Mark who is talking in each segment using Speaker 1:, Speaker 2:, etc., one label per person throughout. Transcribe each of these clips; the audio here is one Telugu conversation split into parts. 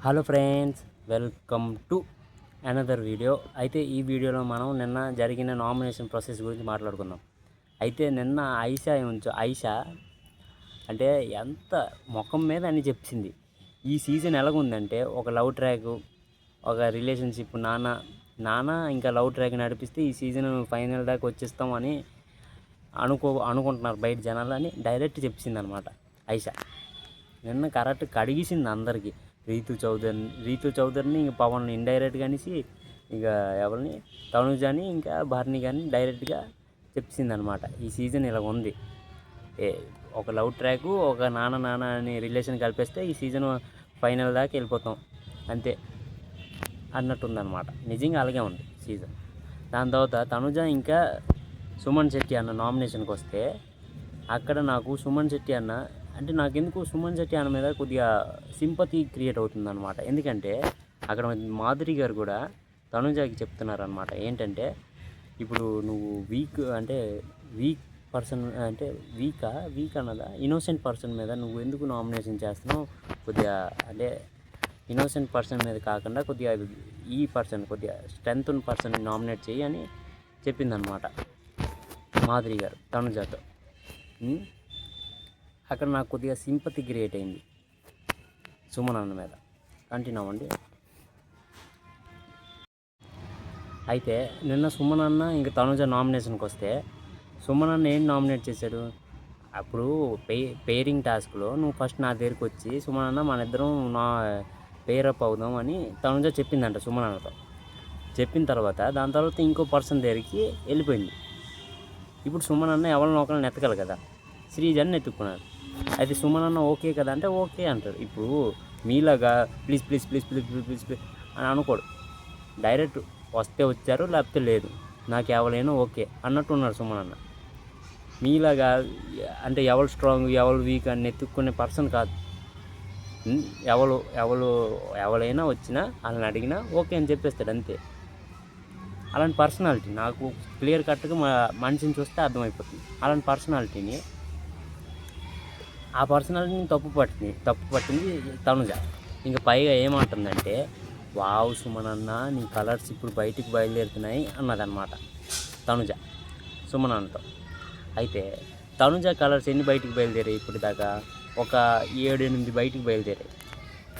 Speaker 1: Hello friends, welcome to another video. అయితే ఈ వీడియోలో మనం నిన్న జరిగిన నామినేషన్ ప్రాసెస్ గురించి మాట్లాడుకుందాం. అయితే నిన్న ఐషా అంటే ఎంత ముఖం మీద అని చెప్పింది. ఈ సీజన్ ఎలాగుందంటే ఒక లవ్ ట్రాక్, ఒక రిలేషన్షిప్, నాన్న ఇంకా లవ్ ట్రాక్ నడిపిస్తే ఈ సీజన్ ఫైనల్ దాకా వచ్చేస్తామని అనుకుంటున్నారు బయట జనాలు అని డైరెక్ట్ చెప్పింది అనమాట. ఐషా నిన్న కరెక్ట్ కడిగేసింది అందరికీ. రీతు చౌదరిని ఇంక పవన్ ఇండైరెక్ట్గా అనేసి, ఇక ఎవరిని తనుజని ఇంకా భార్ని కానీ డైరెక్ట్గా చెప్పింది అనమాట. ఈ సీజన్ ఇలా ఉంది, ఒక లవ్ ట్రాకు, ఒక నాన్న అని రిలేషన్ కలిపేస్తే ఈ సీజన్ ఫైనల్ దాకా వెళ్ళిపోతాం అంతే అన్నట్టుందన్నమాట. నిజంగా అలాగే ఉంది సీజన్. దాని తర్వాత తనుజ ఇంకా సుమన్ శెట్టి అన్న నామినేషన్కి వస్తే అక్కడ నాకు సుమన్ శెట్టి అన్న అంటే నాకెందుకు సుమన్ శెట్టి అన్న మీద కొద్దిగా సింపతి క్రియేట్ అవుతుందన్నమాట. ఎందుకంటే అక్కడ మాధురి గారు కూడా తనుజాకి చెప్తున్నారనమాట. ఏంటంటే ఇప్పుడు నువ్వు వీక్ పర్సన్ అంటే వీక్ అన్నదా ఇన్నోసెంట్ పర్సన్ మీద నువ్వు ఎందుకు నామినేషన్ చేస్తున్నావు, కొద్దిగా అంటే ఇన్నోసెంట్ పర్సన్ మీద కాకుండా కొద్దిగా ఈ పర్సన్ కొద్దిగా స్ట్రెంత్ ఉన్న పర్సన్ నామినేట్ చేయి అని చెప్పిందనమాట మాధురి గారు తనుజాతో. అక్కడ నాకు కొద్దిగా సింపతి క్రియేట్ అయింది సుమన్ అన్న మీద. కంటిన్యూ అవ్వండి. అయితే నిన్న సుమన్ అన్న ఇంకా తనుజ నామినేషన్కి వస్తే సుమన్ అన్న ఏం నామినేట్ చేశాడు, అప్పుడు పేరింగ్ టాస్క్లో నువ్వు ఫస్ట్ నా దగ్గరికి వచ్చి సుమన్ అన్న మన ఇద్దరం పేరప్ అవుదాం అని తనుజ చెప్పిందంట సుమన్ అన్నతో. చెప్పిన తర్వాత దాని తర్వాత ఇంకో పర్సన్ దగ్గరికి వెళ్ళిపోయింది. ఇప్పుడు సుమన్ అన్న ఎవరిని ఒకరిని ఎత్తగల కదా, శ్రీజని ఎత్తుక్కున్నాడు. అయితే సుమన్ అన్న ఓకే కదా అంటే ఓకే అంటారు. ఇప్పుడు మీలాగా please please please please please please please అని అనుకోడు. డైరెక్ట్ వస్తే వచ్చారు, లేకపోతే లేదు, నాకు ఎవరైనా ఓకే అన్నట్టు ఉన్నాడు సుమన్ అన్న. మీలాగా అంటే ఎవరు స్ట్రాంగ్ ఎవరు వీక్ అని ఎత్తుక్కునే పర్సన్ కాదు. ఎవరైనా వచ్చినా వాళ్ళని అడిగినా ఓకే అని చెప్పేస్తాడు అంతే. అలాంటి పర్సనాలిటీ నాకు క్లియర్ కట్గా మనిషిని చూస్తే అర్థమైపోతుంది. అలాంటి పర్సనాలిటీని తప్పు పట్టింది తనుజ. ఇంకా పైగా ఏమంటుందంటే, వావ్ సుమన్ అన్న నీ కలర్స్ ఇప్పుడు బయటికి బయలుదేరుతున్నాయి అన్నదన్నమాట తనుజ సుమన్ అన్నతో. అయితే తనుజ కలర్స్ ఎన్ని బయటికి బయలుదేరాయి ఇప్పుడు దాకా? ఒక 7-8 బయటికి బయలుదేరాయి.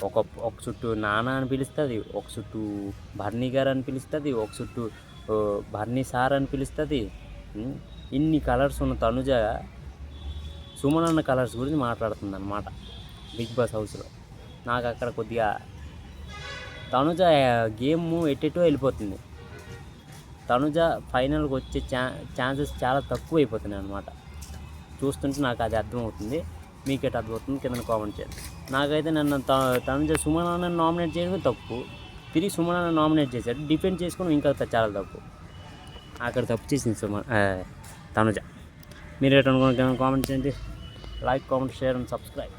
Speaker 1: ఒక చుట్టూ నాన్న అని పిలుస్తుంది, ఒక చుట్టూ భర్నీ గారు అని పిలుస్తుంది, ఒక చుట్టూ భర్నీ సార్ అని పిలుస్తుంది. ఇన్ని కలర్స్ ఉన్న తనుజ సుమన్ అన్న కలర్స్ గురించి మాట్లాడుతుంది అన్నమాట బిగ్ బాస్ హౌస్లో. నాకు అక్కడ కొద్దిగా తనుజ గేమ్ ఎట్టెటో వెళ్ళిపోతుంది. తనుజ ఫైనల్కి వచ్చే ఛాన్సెస్ చాలా తక్కువ అయిపోతున్నాయి అన్నమాట. చూస్తుంటే నాకు అది అర్థమవుతుంది. మీకేట అర్థమవుతుంది కింద కామెంట్ చేయండి. నాకైతే నన్ను తనుజ సుమన్ అన్న నామినేట్ చేయడమే తప్పు, తిరిగి సుమన్ అన్న నామినేట్ చేశాడు, డిఫెండ్ చేసుకోవడం ఇంకా చాలా తప్పు. అక్కడ తప్పు చేసింది తనుజ. మీరు ఎటు అనుకున్న కామెంట్ చేయండి. Like, comment, share and subscribe.